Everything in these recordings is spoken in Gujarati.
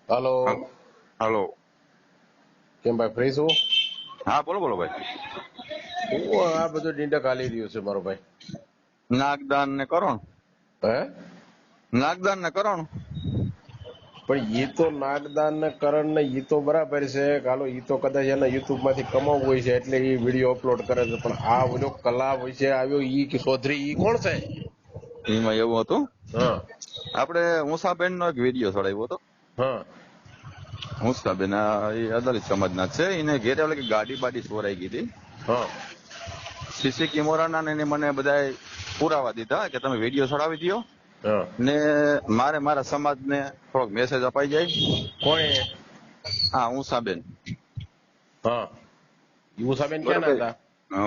હાલો. હાલો. કેમ ભાઈ ફ્રી છો? હા બોલો બોલો ભાઈ. હું આ બધું ડીંડક હાલી રહ્યું છે મારો ભાઈ. નાગદાન ને કરો ને. હે? નાગદાન ને કરો ને. પણ ઈ તો નાગદાન ને કરણ ને ઈ તો બરાબર છે. હાલો ઈ તો કદાચ એના યુટ્યુબ માંથી કમાવું હોય છે એટલે ઈ વિડીયો અપલોડ કરે છે. પણ આ ઓલો કલા વિશે આવ્યો ઈ કે ચૌધરી ઈ કોણ છે? એમાં એવું હતું, હા આપણે મુસાબેન નો એક વિડીયો ચડાવ્યો હતો. હા મુસાબેન એ અદાલી સમાજના છે. એને ઘેરે ઓલી ગાડી બાડી ચોરાઈ ગઈ હતી. હા સીસી કેમેરાના ને એને મને બધા પુરાવા દીધા કે તમે વિડીયો ચડાવી દો હા. ને મારા સમાજને થોડોક મેસેજ અપાઈ જાય. કોણે? હા મુસાબેન. હા. યુસાબેન ક્યાં ના બરોબર. હતા?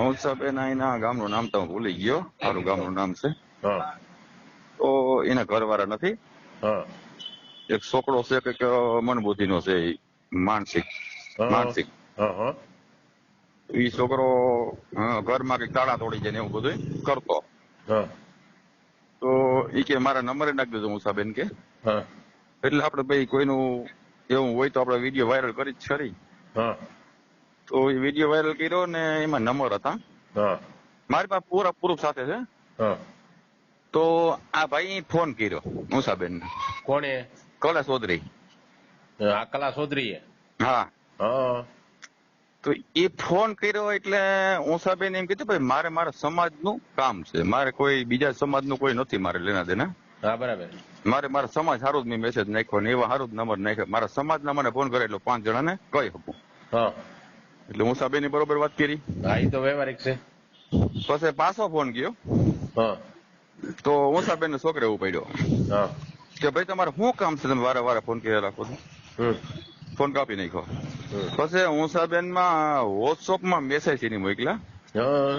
મુસાબેન એના ગામનું નામ તો હું ભૂલી ગયો. સારું ગામનું નામ છે. હા તો એના ઘરવાળા નથી. હા એક છોકરો છે કે મનબુદ્ધિ નો છે, માનસિક હા માનસિક હા હા એ છોકરો ઘરમાં કઈક તાળા તોડી જાય ને એવું બધું કરતો. હા તો એ કે મારા નંબરે નાખી દેજો મુસાબેન કે. હા એટલે આપડે ભાઈ કોઈનું એવું હોય તો આપડે વિડીયો વાયરલ કરી જ ખરી. હા તો એ વિડીયો વાયરલ કર્યો ને એમાં નંબર હતા હા મારી પાસે પૂરા પ્રૂફ સાથે છે. હા. તો આ ભાઈ ફોન કર્યો મુસાબેન ને. કોણે? કલા ચૌધરી. આ કલા ચૌધરીએ? હા. હા તો એ ફોન કર્યો એટલે ઉષાબેન એમ કીધું ભાઈ મારે મારા સમાજનું કામ છે, મારે કોઈ બીજા સમાજનું કોઈ નથી મારે લેના દેના. હા બરાબર. મારા સમાજ હારું જ મેં મેસેજ નાખ્યો ને એવા હારું જ નંબર નાખ્યો. મારા સમાજના મને ફોન કરે એટલે 5 જણાને કહી શકું. હા એટલે મુસાબેન બરોબર વાત કરી. હા ઈ તો વ્યવહારિક છે. પછી પાછો ફોન ગયો હા તો મુસાબેન છોકરે એવું પડ્યો હા કે ભાઈ તમારે શું કામ છે, તમે વારે વારે ફોન કર્યા રાખો છો. હમ ફોન કાપી નાખ્યો. હમ પછી મુસાબેન માં વોટ્સઅપમાં મેસેજ એની મોકલ્યા હા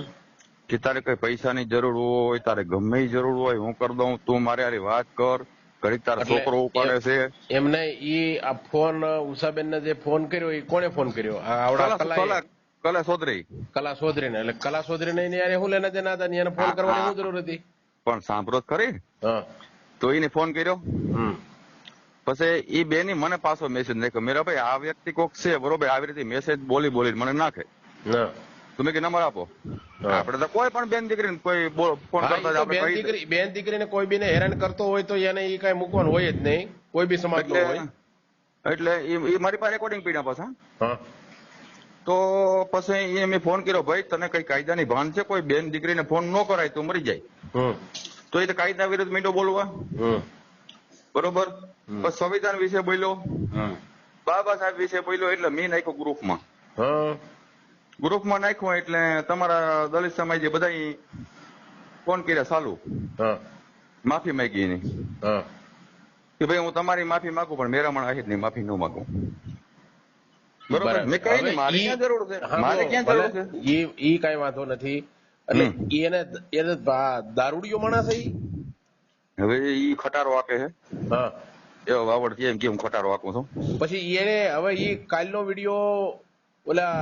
કે તારે કઈ પૈસાની જરૂર હોય, તારે ગમે એ જરૂર હોય હું કરી દઉં, તું મારે હારે વાત કર. ઘડીક તારો એટલે છોકરો ઉપાડે છે. એમને ઈ આ ફોન ઉષાબેન ને જે ફોન કર્યો એ કોણે ફોન કર્યો? આ આવડા કલાએ? કલા ચૌધરી. કલા ચૌધરી ને? એટલે કલા ચૌધરી ને યારે શું લેના દેના હતા? એને ફોન કરવાની શું જરૂર હતી? પણ સાંભળો જ ખરી. હા તો એને ફોન કર્યો. હમ પછી એ બેની મને પાછો મેસેજ નાખ્યો, મેરા ભાઈ આ વ્યક્તિ કોક છે બરોબર, આવી રીતે મેસેજ બોલી મને નાખે. ના તમે કે નંબર આપો. હા આપડે તો કોઈ પણ બેન દીકરીને કોઈ ફોન હા, કરતા ઈ જ તો આપણે કહી દઈએ. બેન દીકરીને કોઈ બીને હેરાન કરતો હોય તો એને ઈ કઈ મૂકવાનું હોય જ નહીં, કોઈ બી સમાજ નો એટલે હોય. એટલે એ મારી પાસે રેકોર્ડિંગ પીડ્યા પાછા. હા તો પછી એ મેં ફોન કર્યો, ભાઈ તને કઈ કાયદાની ભાન છે? કોઈ બેન દીકરીને ફોન ન કરાય તો મરી જાય. હમ તો એ તો કાયદા વિરુદ્ધ મીંડો બોલવા હમ બરોબર. હમ પછી સંવિધાન વિશે બોલ્યો, હમ બાબા સાહેબ વિશે બોલ્યો. એટલે મેં નાખ્યો ગ્રુપમાં. હા નાખ્યો એટલે તમારા દલિત સમાજે બધા ફોન કર્યા ચાલુ. હા માફી માંગી એની હા કે ભાઈ હું તમારી માફી માંગુ પણ મેરામણ આહિત ની માફી ન માંગુ. બરોબર. બરાબર. મેં કઈ હવે નહીં, મારે ઈ ક્યાં જરૂર છે, મારે સાંભળો, ક્યાં ભલે જરૂર છે. ઈ કઈ વાંધો નથી. એટલે હમ એને દારૂડિયો માણસ છે ઈ? હવે ઈ ખટારો આપે છે હા. એવો વાવડ છે એમ કે હું ખટારો આપું છું. પછી એને હવે ઈ કાલનો વિડીયો ઓલા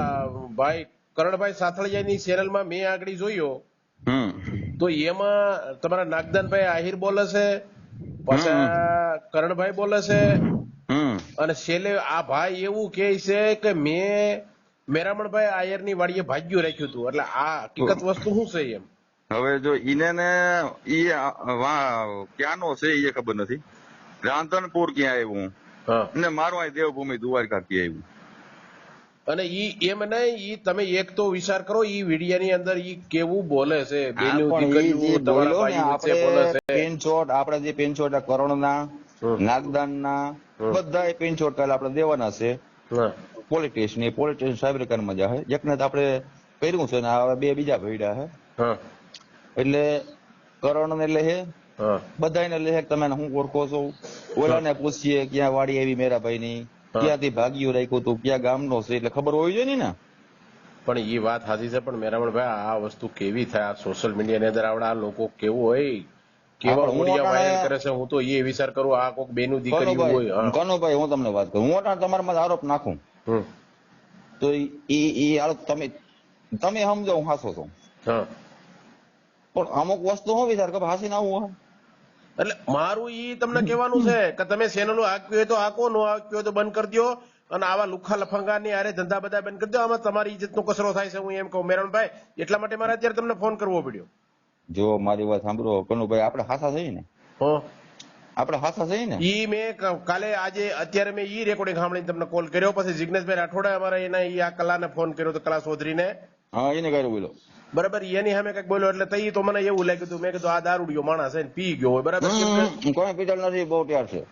ભાઈ કરણભાઈ સાથળિયા ની ચેનલમાં મેં આગળ જોયો હમ તો એમાં તમારા નાગદાનભાઈ આહિર બોલે છે, પાછા હમ કરણભાઈ બોલે છે, હમ અને છેલ્લે આ ભાઈ એવું કહે છે કે મેં મેરામણભાઈ આયર ની વાડીએ ભાગ્યું રાખ્યું હતું. એટલે આ હકીકત વસ્તુ શું છે એમ? હવે જો ઈને ને ઈ ક્યાંનો છે એ ખબર નથી. રાંધનપુર ક્યાં આવ્યું હા. ને મારું અહીં દેવભૂમિ દ્વારકા ક્યાં આવ્યું. અને ઈ એમ નહીં, ઈ તમે એક તો વિચાર કરો, ઈ વિડિયાની અંદર ઈ કેવું બોલે છે, હા બેનું પણ એ જે દીકરીઓ તમારા બોલ્યો ને ભાઈ વચ્ચે આપણે બોલે છે. પિનચોટ, આપણે જે પિનચોટ કરણના, હમ. નાગદાનના હમ. બધા પિનચોટ કાલે આપણે દેવાના છે. હા. પોલીસ સ્ટેશન સાયબર ક્રાઇમમાં જાહે. એકને તો આપણે કર્યું છે ને હવે 2 બીજા ભર્યા છે. હા. એટલે કરણ ને લે હે, હા. બધાને લે હે. તમે હું ઓળખો છો? ઓલાને પૂછીએ ક્યાં વાડી આવી મેરાભાઈ ની, હા. ક્યાંથી ભાગ્યું રાખ્યું તું, ક્યાં ગામનો છે, એટલે ખબર હોવી જોઈએ ને. પણ ઈ વાત સાચી છે, પણ મેરામણભાઈ આ વસ્તુ કેવી થાય સોશિયલ મીડિયાની અંદર? આવડા લોકો કેવું હોય, કેવા પણ હું ઓડિયા વાયરલ અટાણે કરે છે. હું તો એ વિચાર કરું આ કોક બેનું દીકરી હોય. હા. કનુભાઈ હું તમને વાત કરું, હું અટાણે તમારા માં આરોપ નાખું હમ. તો ઈ આરોપ તમે સમજો હું હાસો છું. હા. પણ અમુક વસ્તુ હું વિચાર કે હાસી ના આવું એટલે મારું ઈ તમને કહેવાનું છે કે તમે ચેનલો હાંકવી હોય તો હાંકો, નો હાંકવી હોય તો બંધ કરી દો, અને આવા લુખા લફંગાની આરે ધંધા બધા બંધ કરી દો. આમાં તમારી ઇજ્જતનો કચરો થાય છે, હું એમ કહું મેરણભાઈ. એટલા માટે મારે અત્યારે તમને ફોન કરવો પડ્યો. જો મારી વાત સાંભળો કનુભાઈ, આપણે હાસા થઈ ને, હો આપણે હાસા થઈ ને. ઈ મેં કાલે આજે અત્યારે મેં ઈ રેકોર્ડિંગ સાંભળીને તમને કોલ કર્યો. પછી જિગ્નેશભાઈ રાઠોડે અમારા એના ઈ આ કલાને ફોન કર્યો તો, કલા ચૌધરીને. હા, એને કર્યું બોલો. બરાબર, એની સામે કઈક બોલ્યો એટલે તઈ તો મને એવું લાગ્યું હતું. મેં કીધું આ દારૂડિયો માણસ છે ને પી ગયો હોય. બરાબર, કોઈ પીતળ નથી, બહુ તૈયાર છે.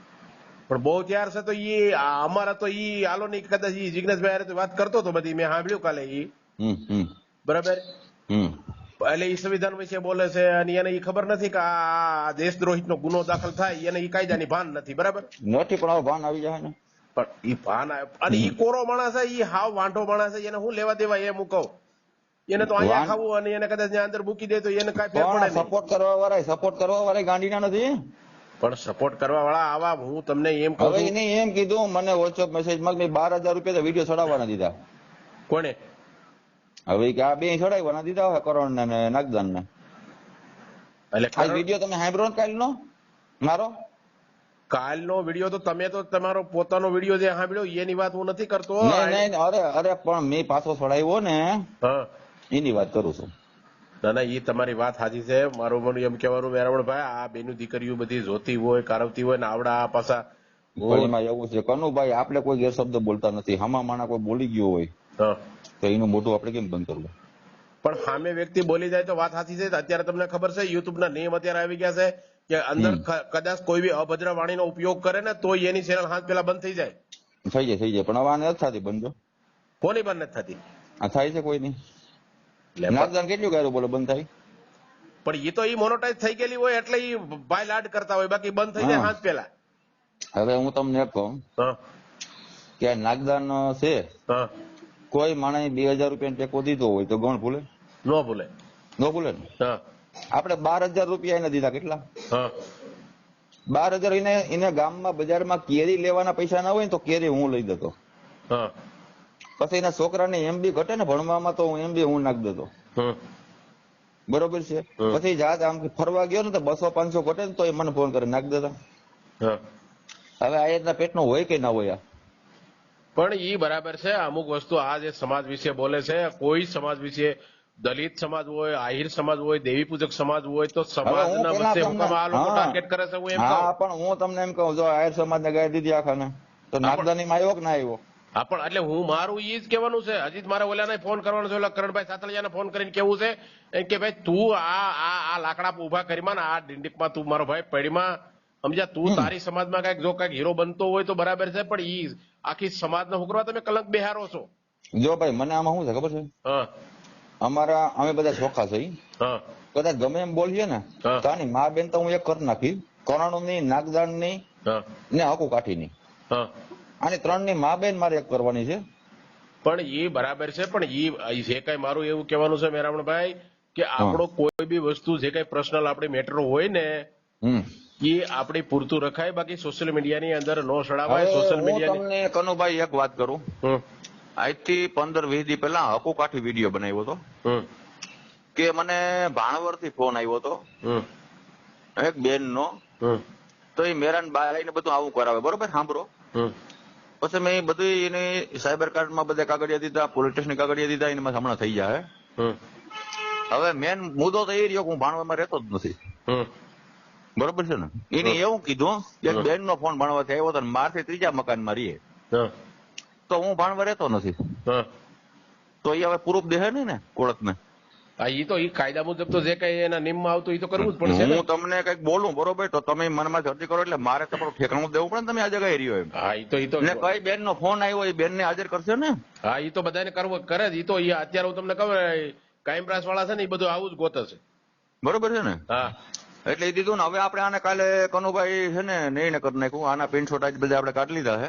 પણ બહુ ત્યાર છે તો ઈ અમારા તો ઈ આલો નહીં, કદાચ ઈ જિગ્નેશભાઈ હારે તો વાત કરતો હતો બધી, મેં સાંભળ્યું કાલે ઈ. બરાબર, એટલે ઈ સંવિધાન વિશે બોલે છે, અને એને ઈ ખબર નથી કે આ દેશદ્રોહિતનો ગુનો દાખલ થાય, એને ઈ કાયદાની ભાન નથી. બરાબર નથી, પણ હવે ભાન આવી જાય ને. પણ ઈ ભાન અને ઈ કોરો માણસ છે, ઈ હાવ વાંઢો માણસ છે, એને શું લેવા દેવા એમ હું કહું. એને તો અહીંયા ખાવું, અને એને કદાચ ત્યાં અંદર મૂકી દે તો એને કાંઈ ફેર પડે નહીં. સપોર્ટ કરવા વાળા ગાંડીના નથી. પણ સપોર્ટ કરવા વાળા આવા, હું તમને એમ કહું હવે એને એમ કીધું મને વોટ્સઅપ મેસેજ માં 12,000 રૂપિયા વિડીયો ચડાવવાના દીધા. કોને? હવે કે આ બે ચડાવવાના દીધા હોય, કરણ ને નાગદાન ને. એટલે આ વિડીયો તમે સાંભળ્યો કાલ નો મારો? કાલનો વિડીયો તો તમે તો તમારો પોતાનો વિડીયો જે સાંભળ્યો એની વાત હું નથી કરતો. નહીં, અરે પણ મેં પાછો ચડાવ્યો ને, એની વાત કરું છું. ના ના, એ તમારી વાત સાચી છે. મારું મને એમ કહેવાનું મેરામણભાઈ, આ બેનું દીકરીઓ બધી જોતી હોય, કારવતી હોય ને આવડા આ પાછા. એમાં એવું છે કનુભાઈ, આપણે કોઈ ગેરશબ્દ બોલતા નથી. હામા માણા કોઈ બોલી ગયો હોય તો એનું મોઢું આપણે કેમ બંધ કરવું? પણ સામે વ્યક્તિ બોલી જાય તો વાત સાચી છે. અત્યારે તમને ખબર છે યુટ્યુબ ના નિયમ અત્યારે આવી ગયા છે કે અંદર કદાચ કોઈ બી અભદ્ર વાણીનો ઉપયોગ કરે ને તો એની ચેનલ હાથ પેલા બંધ થઈ જાય. થઈ જાય પણ હવે આ નથી થતી બંધ. કોની બંધ નથી થતી? આ થાય છે કોઈ નહીં. નાગદાન કેટલું કર્યું બોલો બંધ થાય? પણ એ તો ઈ મોનોટાઈઝ થઈ ગયેલી હોય એટલે ઈ ભાઈ લાડ કરતા હોય, બાકી બંધ થઈ જાય હાથ પેલા. હવે હું તમને એક કહું કે નાગદાન છે, કોઈ માણસ 2,000 રૂપિયા ટેકો દીધો હોય તો ગણ ભૂલે? ન ભૂલે. ન ભૂલે ને. આપણે 12,000 રૂપિયા એને દીધા. કેટલા? 12,000. એને ગામમાં બજારમાં કેરી લેવાના પૈસા ના હોય ને તો કેરી હું લઈ દેતો. પછી એના છોકરાને એમ બી ઘટે ને ભણવામાં, તો એમ બી હું નાખી દેતો. બરોબર છે. પછી જાત આમ ફરવા ગયો ને તો 200-500 ઘટે ને તો એ મને ફોન કરે નાખી દેતા. હવે આ રીતના પેટનો હોય કે ના હોય? પણ ઈ બરાબર છે. અમુક વસ્તુ આ જે સમાજ વિશે બોલે છે, કોઈ સમાજ વિશે, દલિત સમાજ હોય, આહિર સમાજ હોય, દેવી પૂજક સમાજ હોય, તો સમાજના વચ્ચે હુકમ આ લોકો ટાર્ગેટ કરે છે. હું એમ કહું. પણ હું તમને એમ કહું, જો આહિર સમાજને ગાય દીધી આખાને તો નાગદાનીમાં આવ્યો કે ના આવ્યો? હા, પણ એટલે હું મારું ઈ જ કહેવાનું છે. હજી મારે ઓલાને ફોન કરવાનો છે, ઓલા કરણભાઈ સાતળિયાને ફોન કરીને કેવું છે કે ભાઈ તું આ લાકડા ઉભા કરીમાં ને આ ડિંડીકમાં તું મારો ભાઈ પડીમાં સમજ્યા, તું તારી સમાજમાં કઈક જો કઈક હીરો બનતો હોય તો બરાબર છે, પણ ઈ આખી સમાજને હુકરવા તમે કલંક બેહારો છો. જો ભાઈ મને આમાં શું છે ખબર છે? અમે બધા ચોખ્ખા છીએ. કદાચ ગમે એમ બોલીએ ને તો આની મા બેન તો હું એક કરી નાખી, કરણ ની, નાગદાન ની ને હકુ કાઠી ની. આની 3 ની મા બેન મારે એક કરવાની છે. પણ એ બરાબર છે. પણ ઈ જે કઈ મારું એવું કહેવાનું છે મેરામણભાઈ કે આપણો કોઈ બી વસ્તુ જે કઈ પર્સનલ આપણી મેટર હોય ને એ આપણે પૂરતું રખાય, બાકી સોશિયલ મીડિયાની અંદર નો સડાવાય. સોશિયલ મીડિયા તમને કનુભાઈ એક વાત કરું. આજથી 15-20 દી પહેલા હકુ કાઠી વિડીયો બનાવ્યો હતો કે મને ભાણવર થી ફોન આવ્યો હતો એક બેન નો. તો એ મેરાન બાય ને બધું આવું કરાવે. બરોબર, સાંભળો. પછી મેં બધું એની સાયબર કાર્ડમાં બધા કાગળિયા દીધા, પોલીસ સ્ટેશન કાગળિયા દીધા, એમાં હમણાં થઈ જાય. હવે મેન મુદ્દો તો એ રહ્યો કે હું ભાણવામાં રહેતો જ નથી. બરોબર છે ને? એને એવું કીધું કે બેન નો ફોન ભાણવાથી આવ્યો હતો, મારથી 3જા મકાનમાં રહીએ, તો હું ભાણવા રહેતો નથી. તો એ હવે પ્રૂફ દેહે નહીં ને કોર્ટ ને? ઈ તો ઈ કાયદા મુજબ તો જે કઈ એના નિયમમાં આવતું એ તો કરવું જ પડશે. હું તમને કઈક બોલું બરોબર તો તમે મનમાં અરજી કરો એટલે મારે તમારું ઠેકાણું દેવું પડે ને. તમે આ જગ્યાએ રહ્યો એમ. હા, ઈ તો કઈ બેન નો ફોન આવ્યો એ બેન ને હાજર કરશે ને? હા, ઈ તો બધાને કરવો કરે જ. ઈ તો અત્યારે હું તમને કહું ક્રાઇમ બ્રાન્ચ વાળા છે ને એ બધું આવું જ ગોતે છે. બરોબર છે ને? હા, એટલે એ દીધું ને. હવે આપણે આને કાલે કનુભાઈ છે ને નહીં કરી નાખ્યું. આના પિનશોટ આજ બધા આપણે કાઢી લીધા છે.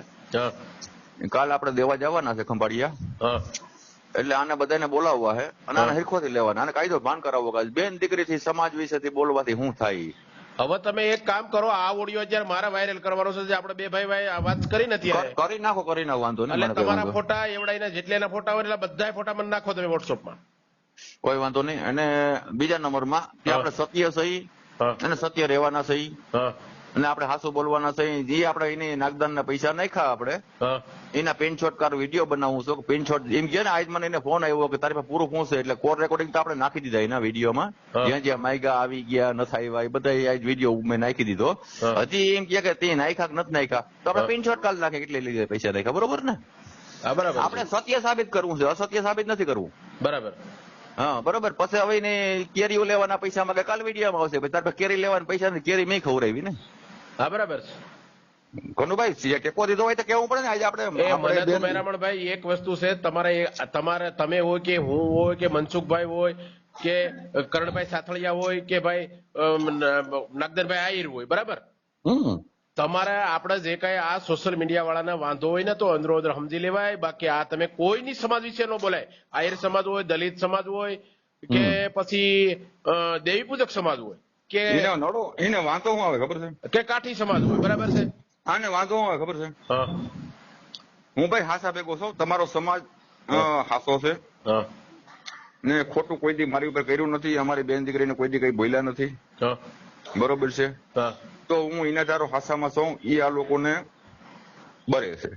કાલે આપણે દેવા જવાના છે ખંભાળિયા. એટલે આને બધાને બોલાવવા છે અને આને હિરખોથી લેવાના, આને કાયદો ભાન કરાવવો કે બેન દીકરીથી સમાજ વિશેથી બોલવાથી શું થાય. હવે તમે એક કામ કરો, આ ઓડિયો અત્યારે મારા વાયરલ કરવાનો છે. આપણે બે ભાઈ વાત કરી નથી, કરી નાખો વાંધો નહીં. એટલે તમારા ફોટા એવડાઈને જેટલા ફોટા હોય એટલે બધા ફોટા મને નાખો તમે વોટ્સઅપમાં. કોઈ વાંધો નહીં. અને બીજા નંબરમાં કે આપણે સત્ય સહી હા. અને સત્ય રહેવાના છે ઈ. હા અને આપણે હાસુ બોલવાના છે જે આપણે એને નાગદાનના પૈસા નાખ્યા આપણે હા એના પેનશોટ કાર વિડીયો બનાવું છું પેનશોટ એમ કે ને આજ મને એને ફોન આવ્યો કે તારી પાસે પૂરું શું છે એટલે કોલ રેકોર્ડિંગ તો આપણે નાખી દીધા એના વિડીયોમાં હા. જ્યાં જ્યાં માયગા આવી ગયા નથી આવ્યા એ બધા આજ વિડીયો મેં નાખી દીધો હા. હજી એમ કે તે નાખ્યા કે નથી નાખ્યા તો આપણે હા. પેનશોટ કાલ નાખે કેટલે લઈ પૈસા નાખ્યા બરોબર ને હા બરાબર આપણે સત્ય સાબિત કરવું છે અસત્ય સાબિત નથી કરવું બરાબર હા બરોબર પછી હવે એને કેરીઓ લેવાના પૈસા માંગે કાલ વિડીયોમાં આવશે તાર પાસે કેરી લેવાના પૈસા નથી કેરી મેં ખવડાવી ને હા બરાબર છે કનુભાઈ ટેકો દીધો હોય તો કેવું પડે ને આજે એ મને તો મેરામણભાઈ એક વસ્તુ છે તમારે તમે હોય કે હું હોય કે મનસુખભાઈ હોય કે કરણભાઈ સાથળિયા હોય કે ભાઈ નાગદરભાઈ આહિર હોય બરાબર તમારે આપણે જે કઈ આ સોશિયલ મીડિયા વાળાને વાંધો હોય ને તો અંદરો અંદર સમજી લેવાય બાકી આ તમે કોઈની સમાજ વિશે ન બોલાય આહિર સમાજ હોય દલિત સમાજ હોય કે પછી દેવી પૂજક સમાજ હોય કે એને વાંધો શું આવે ખબર છે કે કાઠી સમાજ હોય બરાબર છે આને વાંધો શું આવે ખબર છે હા હું ભાઈ હાસા ભેગો છું તમારો સમાજ હાસો છે હા ને ખોટું કોઈ દી મારી ઉપર કર્યું નથી અમારી બેન દીકરીને કોઈ દી કઈ બોલ્યા નથી હા બરોબર છે હા તો હું એના ધારો હાસામાં છું એ આ લોકોને બરે છે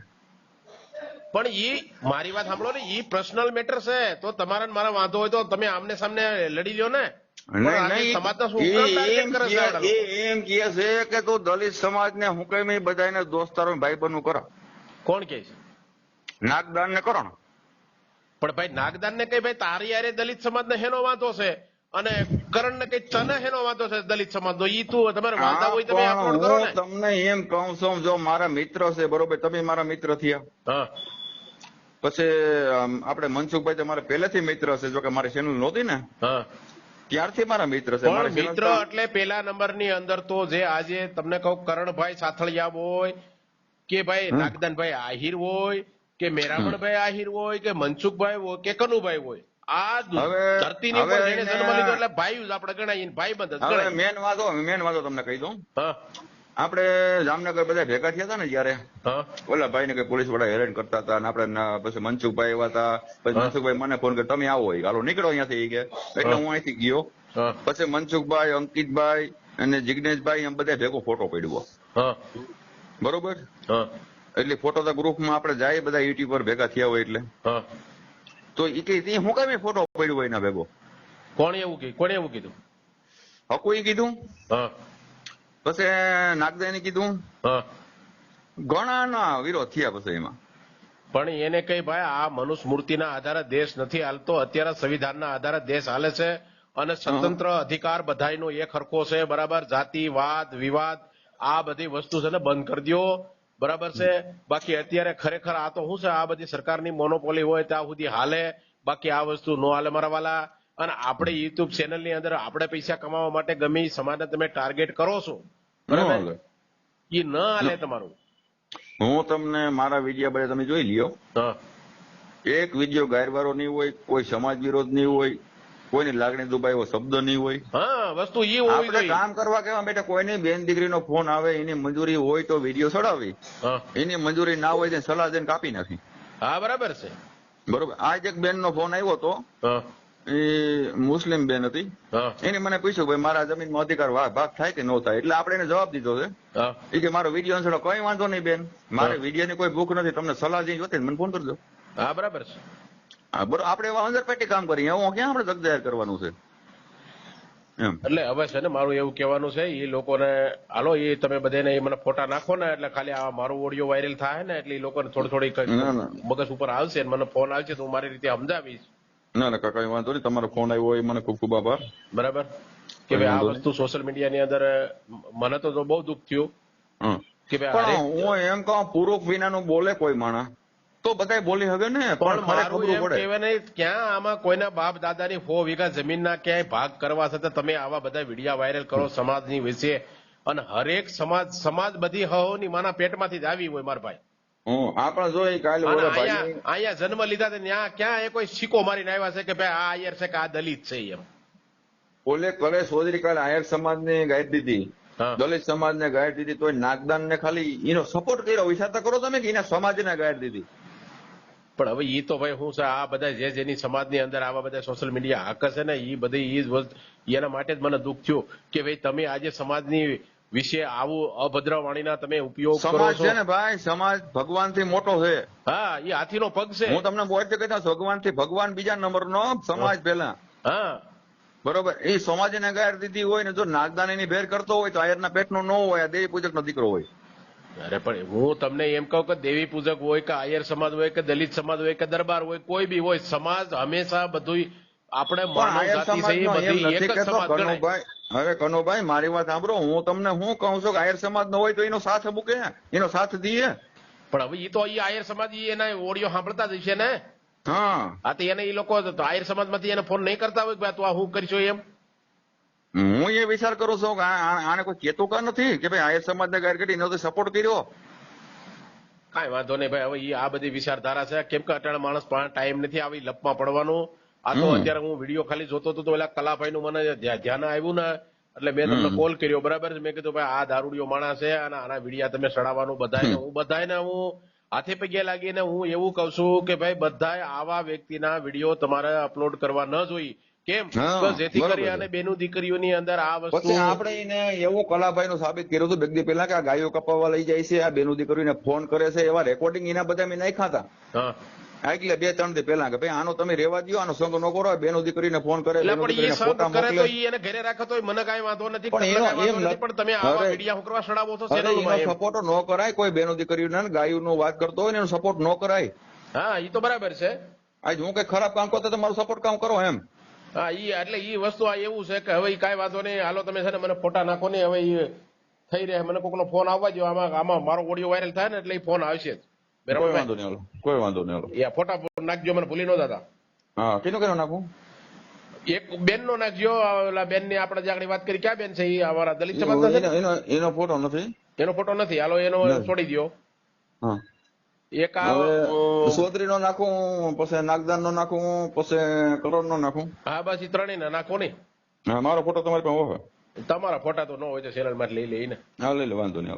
પણ ઈ મારી વાત સાંભળો ને ઈ પર્સનલ મેટર છે તો તમારા ને મારા વાંધો હોય તો તમે આમને સામને લડી લ્યો ને સમાજના શું કામ target કરે છે આવડા લોકો? એમ કહે છે કે તું દલિત સમાજ ને હું કઈ બધાને દોસ્તારો ભાઈ બનવું કરા કોણ કે છે નાગદાન ને કરો ને પણ ભાઈ નાગદાન ને કઈ ભાઈ તારી યારે દલિત સમાજ ને હેનો વાંધો છે અને કરણ ને કઈ તને હેનો વાંધો છે દલિત સમાજ નો ઈ તું તમારે વાંધા હોય તમે અપલોડ કરો હું ને તમને એમ કહું છું જો મારા મિત્ર છે બરોબર તમે મારા મિત્ર થયા હા પછી આપણે મનસુખભાઈ તમારે પહેલેથી મિત્ર છે જો કે મારી ચેનલ નહોતી ને હા ત્યારથી મારા મિત્ર છે પણ મારી channel મિત્ર એટલે પેલા નંબર ની અંદર તો જે આજે તમને કહું કરણભાઈ સાથળિયા હોય કે ભાઈ નાગદાનભાઈ આહિર હોય કે મેરામણભાઈ આહિર હોય કે મનસુખભાઈ હોય કે કનુભાઈ હોય આ ધરતીની ઉપર જેને જન્મ લીધો એટલે ભાઈ જ આપણે ગણાય ભાઈ બંધ જ હવે ગણાય મેન વાતો તમને કહી દઉં હા આપણે જામનગર બધા ભેગા થયા હતા ને જયારે હા ઓલા ભાઈ ને કઈ પોલીસ વાળા હેરાન કરતા હતા અને આપણે પછી મનસુખભાઈ એવા હતા પછી મનસુખભાઈ મને ફોન કર્યો તમે આવો હાલો નીકળો અહીંયાથી કે એટલે હું અહીંથી ગયો હા પછી મનસુખભાઈ અંકિતભાઈ અને જિગ્નેશભાઈ એમ બધા ભેગો ફોટો પડ્યો હા બરોબર હા એટલે ફોટો તો ગ્રુપમાં આપણે જાય બધા યુટ્યુબ પર ભેગા થયા હોય એટલે હા તો એ કે હું કઈ ફોટો પડ્યો હોય એના ભેગો કોણે એવું કીધું હકુ એ કીધું હા પછી નાગદાને કીધું હા ઘણા ના વિરોધ થયા પછી એમાં પણ એને કઈ ભાઈ આ મનુસ્મૃતિના આધારે દેશ નથી હાલતો અત્યારે સંવિધાનના આધારે દેશ હાલે છે અને સ્વતંત્ર અધિકાર બધાયનો એક હરખો છે બરાબર જાતિવાદ વિવાદ આ બધી વસ્તુ છે ને બંધ કરી દો બરાબર છે બાકી અત્યારે ખરેખર આ તો શું છે આ બધી સરકારની મોનોપોલી હોય ત્યાં સુધી હાલે બાકી આ વસ્તુ નો હાલે મારા વાલા અને આપણે યુટ્યુબ ચેનલની અંદર આપણે પૈસા કમાવા માટે ગમે એ સમાજને તમે ટાર્ગેટ કરો છો બરાબર એ ન હાલે તમારું હું તમને મારા વિડીયો બધા તમે જોઈ લ્યો હા એક વિડીયો ગાયરવાળો નહીં હોય કોઈ સમાજ વિરોધ નહીં હોય કોઈની લાગણી દુભાયો શબ્દ નહીં હોય હા વસ્તુ એ હોવી આપણે જોઈએ કામ કરવા કેવા બેટા કોઈની બેન દીકરીનો ફોન આવે એની મંજૂરી હોય તો વિડીયો ચડાવી હા એની મંજૂરી ના હોય તો સલાહ દઈને કાપી નાખી હા બરાબર છે બરોબર આજ એક બેન નો ફોન આવ્યો હતો હા એ મુસ્લિમ બેન હતી હા એને મને પૂછ્યું ભાઈ મારા જમીનમાં અધિકાર ભાગ થાય કે ન થાય એટલે આપણે એને જવાબ દીધો છે હા એ કે મારો વિડીયો અંસડો કઈ વાંધો નહીં બેન મારે વિડીયો ની કોઈ ભૂખ નથી તમને સલાહ જઈ જોતી મને ફોન કરજો હા બરાબર છે હા બરોબર આપણે એવા અંદર પેટી કામ કરીએ હું ક્યાં આપણે જગ જાહેર કરવાનું છે એમ એટલે હવે છે ને મારું એવું કહેવાનું છે એ લોકોને હાલો એ તમે બધાને એ મને ફોટા નાખો ને એટલે ખાલી આ મારું ઓડિયો વાયરલ થાય ને એટલે એ લોકોને થોડી ના. મગજ ઉપર આવશે અને મને ફોન આવશે તો હું મારી રીતે સમજાવીશ ના ના કાકા કઈ વાંધો નહીં તમારો ફોન આવ્યો હોય મને ખૂબ ખૂબ આભાર બરાબર કે ભાઈ આ વસ્તુ સોશિયલ મીડિયાની અંદર મને તો બહુ દુઃખ થયું હમ. કે ભાઈ પણ હું એમ કહું પૂર્વક વિનાનું બોલે કોઈ માણસ તો બધાય બોલી હવે ને પણ ખરે મારું ખબરું એમ પડે કહેવાય નહીં ક્યાં આમાં કોઈના બાપ દાદાની 100 વીઘા જમીનના ક્યાંય ભાગ કરવા છતાં તમે આવા બધા વિડીયા વાયરલ કરો સમાજની વિશે અને હરેક સમાજ બધી હહોની માના પેટમાંથી જ આવી હોય મારા ભાઈ આપણે જોઈ કાલે અને ઓલા ભાઈ અહીંયા જન્મ લીધા છે ત્યાં ક્યાં એ કોઈ સિક્કો મારીને આવ્યા છે કે ભાઈ આ આયર છે કે આ દલિત છે એમ ઓલે કરે સોદરી કાલે આયર સમાજને ગાઈડ દીધી હા. દલિત સમાજને ગાઈડ દીધી તોય નાગદાન ને ખાલી એનો સપોર્ટ કર્યો વિચાર તો કરો તમે કે એના સમાજને ગાઈડ દીધી પણ હવે ઈ તો ભાઈ શું છે આ બધા જેની સમાજની અંદર આવા બધા સોશિયલ મીડિયા હાકર છે ને ઈ બધી ઈ જ એના માટે જ મને દુઃખ થયું કે ભાઈ તમે આજે સમાજની વિશે આવું અભદ્ર વાણીના તમે ઉપયોગ કરો સમાજ છો. છે ને ભાઈ, સમાજ ભગવાન થી મોટો છે. હા એ હાથીનો પગ છે. હું તમને બોલ કહેતા ભગવાન થી ભગવાન બીજા નંબર નો, સમાજ પહેલા. હા બરોબર. એ સમાજને ગાયર દીધી હોય ને જો નાગદાની ભેર કરતો હોય તો આયરના પેટનો ન હોય, આ દેવી પૂજક નો દીકરો હોય. અરે પણ હું તમને એમ કહું કે દેવી પૂજક હોય કે આયર સમાજ હોય કે દલિત સમાજ હોય કે દરબાર હોય, કોઈ બી હોય, સમાજ હંમેશા બધું આપણે પણ માનવ આયર જાતિ છે એ સમાજનો એમ બધી એક નથી જ કહેતો સમાજ ગણાય. કનુભાઈ. હવે કનુભાઈ મારી વાત સાંભળો, હું તમને શું કહું છું કે આયર સમાજ નો હોય તો એનો સાથ મૂકે, એનો સાથ દીએ. પણ હવે ઈ તો ઈ આયર સમાજ ઈ એના ઓડિયો સાંભળતા જ છે ને. હા, આ તો એને ઈ લોકો તો આયર સમાજમાંથી એને ફોન નહીં કરતા હોય કે ભાઈ તું આ શું કરશો એમ. હું એ વિચાર કરું છું કે આને કોઈ કેતું કા નથી કે ભાઈ આયર સમાજ ને ગાયર કરી એનો સપોર્ટ કર્યો. કાંઈ વાંધો નહીં ભાઈ, હવે ઈ આ બધી વિચારધારા છે. કેમ કે અટાણે માણસ પાસે ટાઈમ નથી આવી લપમાં પડવાનું. આ તો અત્યારે હું વિડીયો ખાલી જોતો હતો તો ઓલા કલાભાઈ નું મને ધ્યાન આવ્યું ને એટલે મેં તમને કોલ કર્યો. બરાબર છે. મેં કીધું ભાઈ આ દારૂડિયો માણસ છે અને આના વિડીયા તમે ચડાવવાનું બધાને હું હાથે પગે લાગીને હું એવું કઉ છું કે ભાઈ બધાય આવા વ્યક્તિના વિડીયો તમારે અપલોડ કરવા ન જોઈએ. કેમ કે જેથી કરી અને બેનું દીકરીઓની અંદર આ વસ્તુ. પછી આપણે એને એવું કલાભાઈ નું સાબિત કર્યું હતું બે દી પહેલા કે આ ગાયો કપાવવા લઈ જાય છે, આ બેનું દીકરીને ફોન કરે છે, એવા રેકોર્ડિંગ એના બધા મેં નાખ્યા હતા. હા એટલે 2-3 દી પહેલા કે ભાઈ આનો તમે રેવા દો, આનો સંગ ન કરો, બેનું દીકરીને ફોન કરે, એટલે બેનું પણ દીકરીને ઈ ફોટા સંગ કરે તો મોકલે. ઈ એને ઘરે રાખતો હોય મને કાંઈ વાંધો નથી. પણ તમને એનો કાંઈ વાંધો એમ નથી, પણ તમે આવા અરે, વિડીયા હું કરવા ચડાવો છો અરે ચેનલમાં એનો એમ. સપોર્ટ ન કરાય, કોઈ બેનું દીકરીને ગાયું વાત કરતો હોય ને એનો સપોર્ટ ન કરાય. હા ઈ તો બરાબર છે. આજ હું કઈ ખરાબ કામ કરતો તો મારું સપોર્ટ કામ કરો એમ. હા ઈ એટલે ઈ વસ્તુ આ એવું છે કે હવે ઈ કાંઈ વાંધો નહીં, હાલો તમે છે ને મને ફોટા નાખો ને. હવે ઈ થઈ રહે, મને કોકનો ફોન આવવા જો, આમાં મારો ઓડિયો વાયરલ થાય ને એટલે ઈ ફોન આવશે જ. કોઈ વાંધો નહીં, હાલો કોઈ વાંધો નહીં, હાલો એ ફોટા નાખજો, મને ભૂલી ન જતા. હા કેનું નાખું? એક બેન નો નાખજો. ઓલા બેન ની આપણે જે આગળ વાત કરી, ક્યાં બેન છે ઈ અમારા દલિત સમાજ એનો ફોટો નથી, એનો ફોટો નથી. હાલો એનો છોડી દો. હા એક આ ચૌધરી નો નાખું, પછી નાગદાન નો નાખું, પછી કરોડ નો નાખું. હા બસ ઈ ત્રણેય નાખો ને. હા મારો ફોટો તમારી પાસે હોય? તમારા ફોટા તો ન હોય તો ચેનલ માં લઈ લઈને. હા લઈ લે, વાંધો નહીં.